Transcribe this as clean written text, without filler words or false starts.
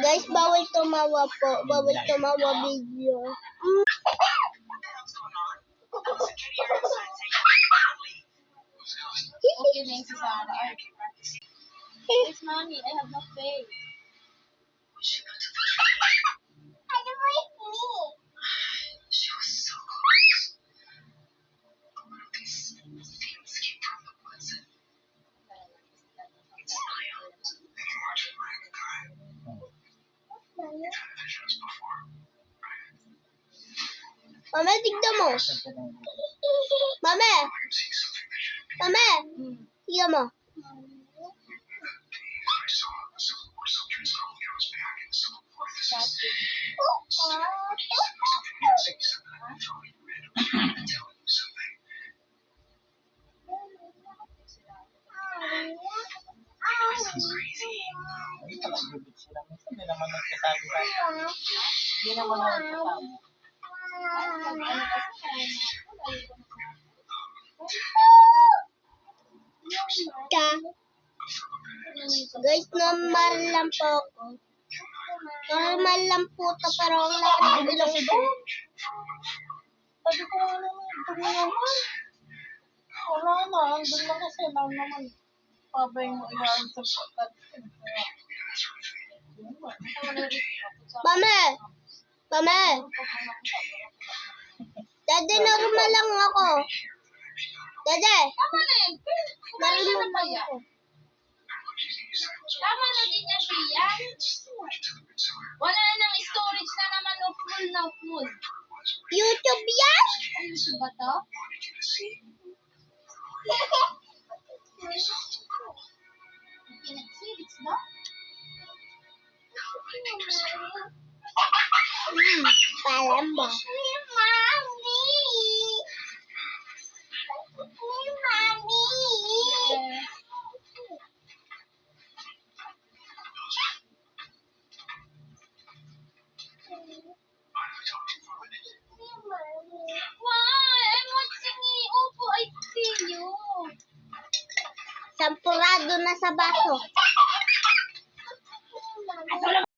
Guys, bawal tumawa po. Bawal tumawa video. Okay na yung si Sarah. Yes, mommy, I have no face. She was so close. One of these things came from the woods. It's Nile. They can watch it like a guy. You've had visions before, right? Mama, tignan mo. Mama, You've seen something that shouldn't be. mama. Tignan mo. I saw a Civil War soldier in Scotland. I was back in the Civil War. This is something you'd see, something I felt like you read. I'm telling you something. This is crazy. Hindi naman gubit sila. Hindi naman nagsasabi sa akin. Hindi naman nagsasabi. Ka. Guys, normal lang po ako. Normal lang po ito, pero ang nakakagulong po. Sabi ko nga naman, doon naman. Wala na, doon na kasi lang naman. Pabay mo iyan sa patat. Mama! Mama! Dada, normal lang ako. Dada! Tama na yun. Normal lang ako. Tama na din niya siya. Wala nang storage na naman o full na full. YouTube yan? YouTube ba to? Pinag-series ba? Palam ba? Why? I'm watching it. Opo, I see you. Sampurado na sa baso.